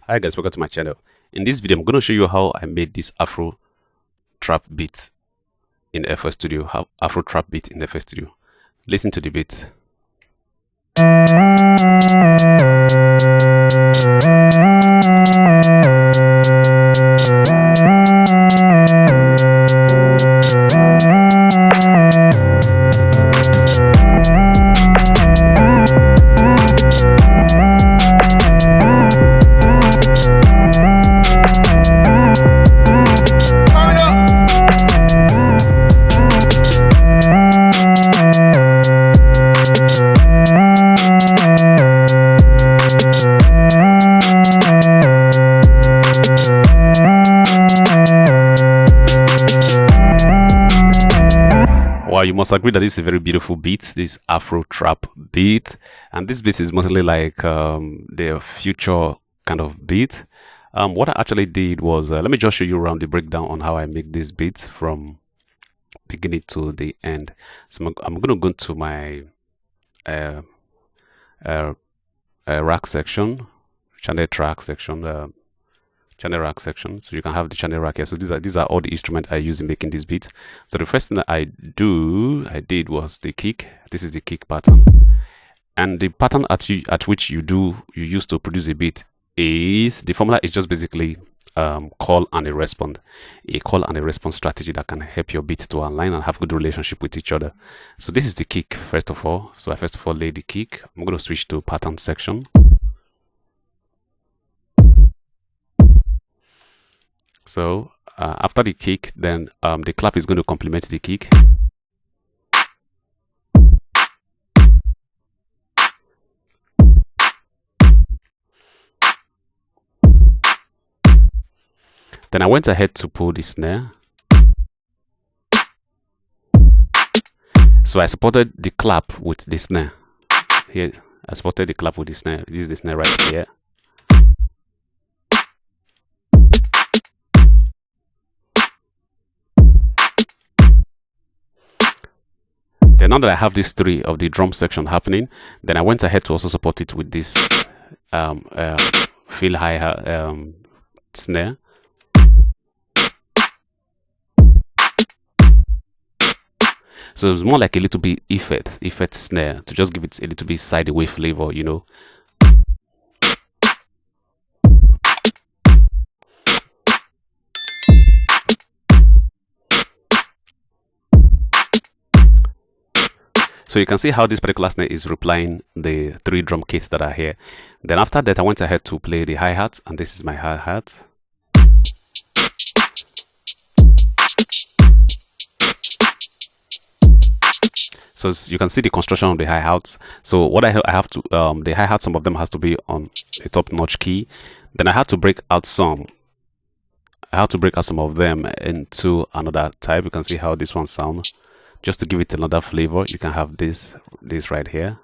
Hi guys, welcome to my channel. In this video, I'm going to show you how I made this Afro Trap beat in FL Studio. How Afro Trap beat in FL Studio. Listen to the beat. Wow, you must agree that this is a very beautiful beat, this Afro Trap beat. And this beat is mostly like the future kind of beat. What I actually did was, let me just show you around the breakdown on how I make this beat from beginning to the end. So I'm going to go to my rack section, channel track section, channel rack section, so you can have the channel rack here. So these are all the instruments I use in making this beat. So the first thing that I did was the kick. This is the kick pattern, and the pattern at which you use to produce a beat is the formula is just basically call and a response, strategy that can help your beat to align and have good relationship with each other. So this is the kick first of all. So I first of all lay the kick. I'm going to switch to pattern section. So after the kick, then the clap is going to complement the kick. Then I went ahead to pull the snare. So I supported the clap with the snare. Here, I supported the clap with the snare. This is the snare right here. Then now that I have these three of the drum section happening, then I went ahead to also support it with this fill hi-hat snare. So it's more like a little bit effect snare to just give it a little bit sideaway flavor, you know. So you can see how this particular snare is replying the three drum kits that are here. Then after that, I went ahead to play the hi-hat, and this is my hi-hat. So you can see the construction of the hi-hats. So what I have to, the hi-hat, some of them has to be on a top-notch key. Then I had to break out some. I had to break out some of them into another type. You can see how this one sounds. Just to give it another flavor, you can have this right here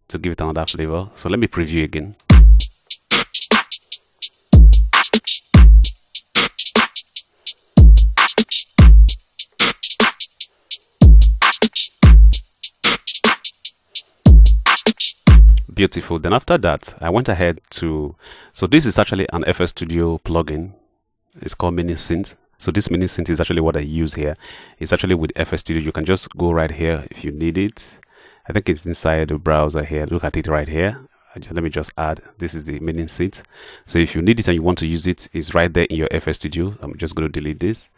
to give it another flavor. So let me preview again. Beautiful. Then after that, I went ahead to, so this is actually an FL Studio plugin. It's called Mini Synth. So this mini synth is actually what I use here. It's actually with FL Studio. You can just go right here if you need it. I think it's inside the browser here. Look at it right here. Let me just add. This is the mini synth. So if you need it and you want to use it, it's right there in your FL Studio. I'm just going to delete this.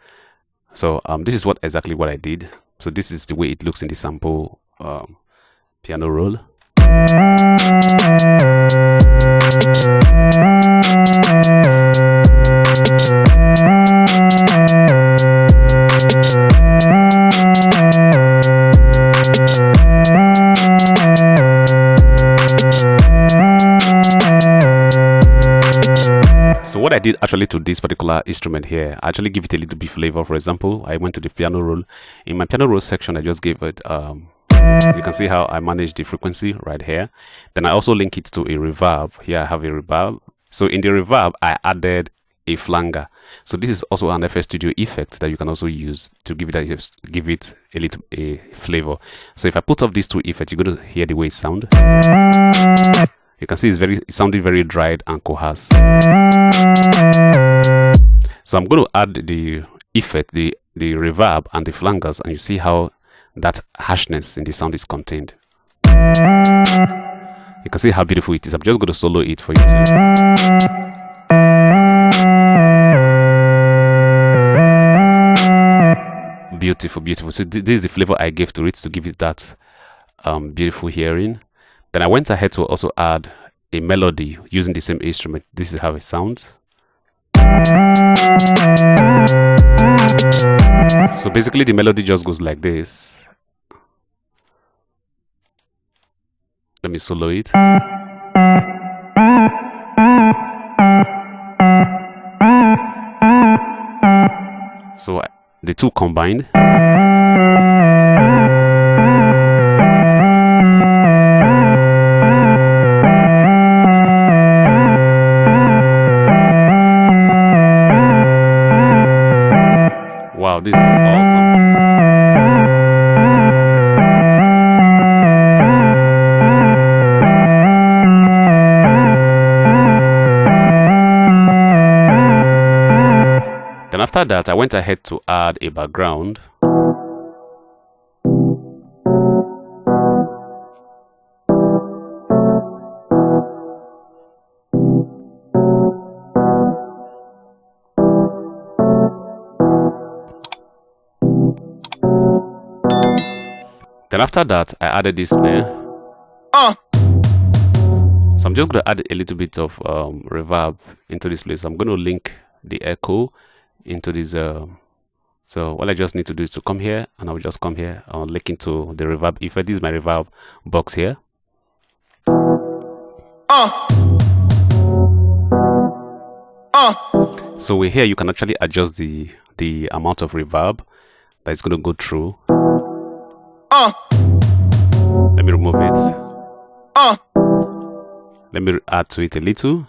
So this is exactly what I did. So this is the way it looks in the sample piano roll. So what I did actually to this particular instrument here, I actually give it a little bit flavor. For example, I went to the piano roll. In my piano roll section, I just gave it, you can see how I manage the frequency right here. Then I also link it to a reverb. Here I have a reverb. So in the reverb, I added a flanger. So this is also an FL Studio effect that you can also use to give it a little flavor. So if I put off these two effects, you're going to hear the way it sounds. You can see it's sounding very dried and coarse. So I'm going to add the effect, the reverb and the flangers, and you see how that harshness in the sound is contained. You can see how beautiful it is. I'm just going to solo it for you too. Beautiful, beautiful. So this is the flavor I gave to it to give it that beautiful hearing. Then I went ahead to also add a melody using the same instrument. This is how it sounds. So basically the melody just goes like this. Let me solo it. So the two combined. Wow, this is awesome. Then after that, I went ahead to add a background. Then after that, I added this snare. So I'm just going to add a little bit of reverb into this place. So I'm going to link the echo into this. So all I just need to do is to come here, and I'll just come here. I'll link into the reverb effect. This is my reverb box here. So we're here. You can actually adjust the amount of reverb that is going to go through. Let me remove it. Let me add to it a little.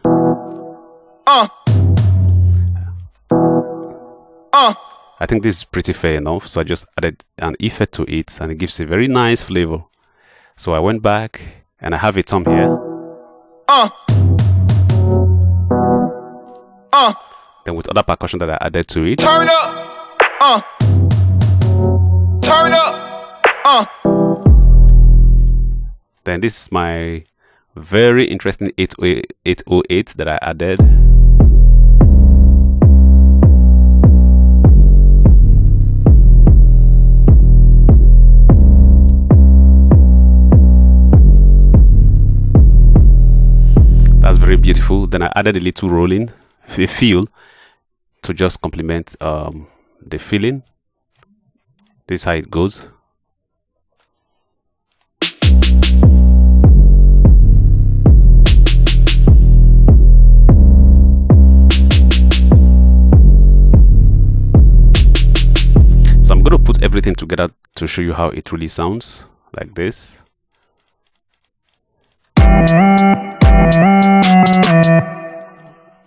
I think this is pretty fair enough, so I just added an effect to it, and it gives a very nice flavor. So I went back, and I have a tom here. Then with other percussion that I added to it. Turn up. Turn up. Then this is my very interesting 808 that I added. That's very beautiful. Then I added a little rolling feel to just complement the feeling. This is how it goes. So I'm going to put everything together to show you how it really sounds like this.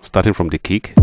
Starting from the kick.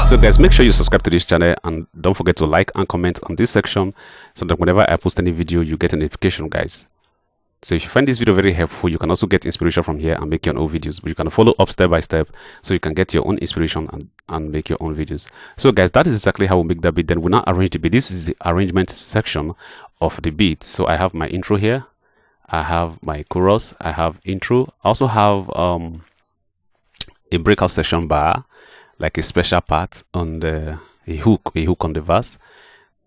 So guys, make sure you subscribe to this channel and don't forget to like and comment on this section so that whenever I post any video you get a notification, guys. So if you find this video very helpful, you can also get inspiration from here and make your own videos, but you can follow up step by step so you can get your own inspiration and make your own videos. So guys, that is exactly how we make that beat. Then we now arrange the beat. This is the arrangement section of the beat. So I have my intro here, I have my chorus, I have intro. I also have a breakout section bar, like a special part on the a hook on the verse.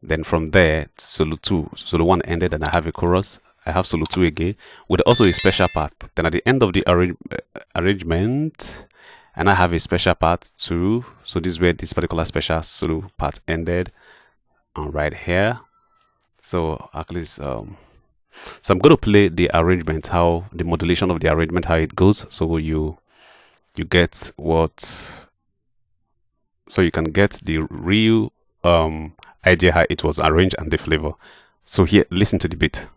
Then from there, solo 2, solo 1 ended, and I have a chorus. I have solo 2 again with also a special part. Then at the end of the arrangement, and I have a special part too. So this is where this particular special solo part ended, right here. So at least so I'm going to play the arrangement, how the modulation of the arrangement, how it goes, so you get what, so you can get the real idea how it was arranged and the flavor. So here, listen to the beat.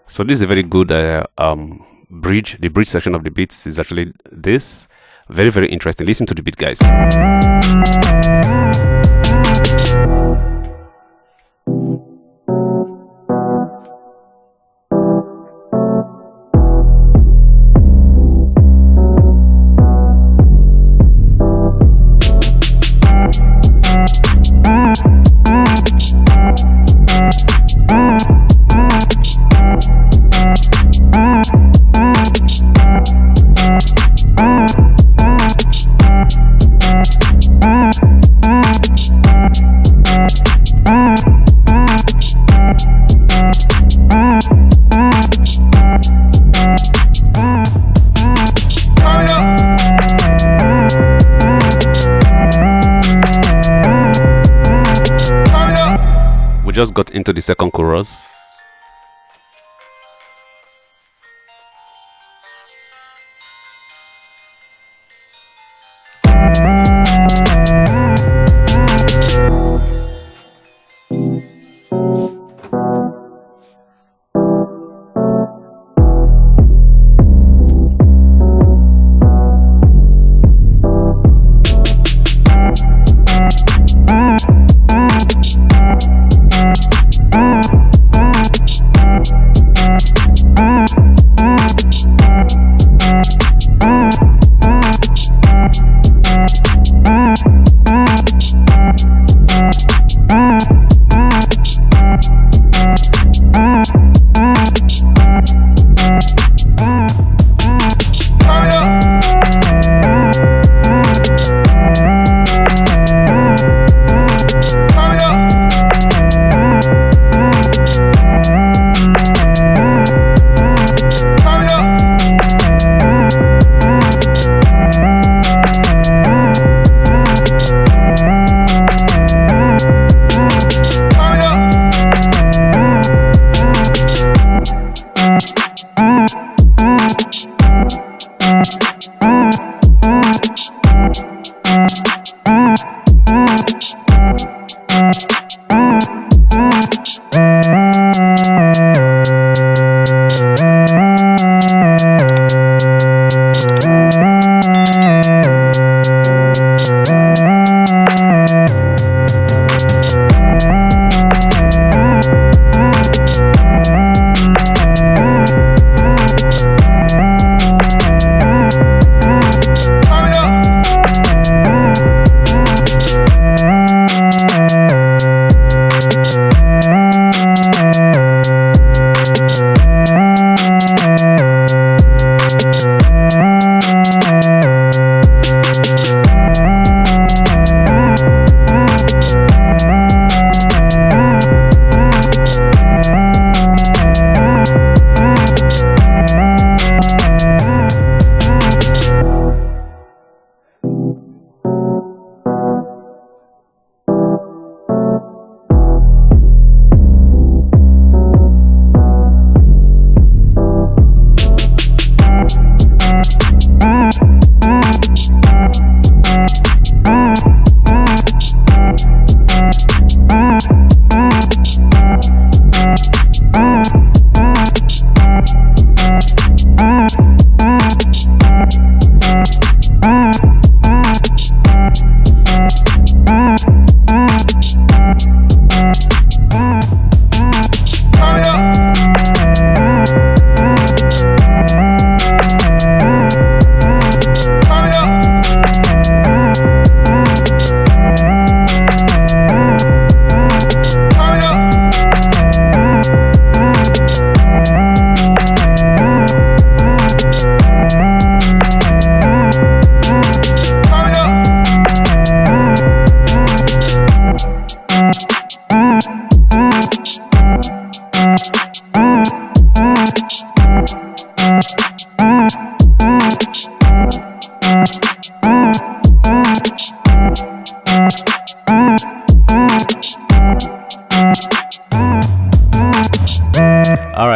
So this is a very good bridge. The bridge section of the beats is actually this. Very, very interesting. Listen to the beat, guys. We just got into the second chorus.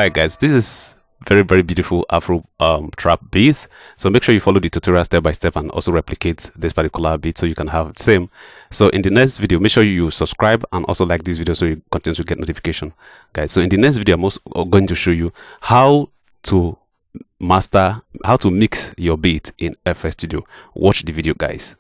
right, guys, this is very beautiful Afro trap beat. So make sure you follow the tutorial step by step and also replicate this particular beat so you can have the same. So in the next video, make sure you subscribe and also like this video so you continue to get notification, guys. So in the next video, I'm also going to show you how to mix your beat in FL Studio. Watch the video, guys.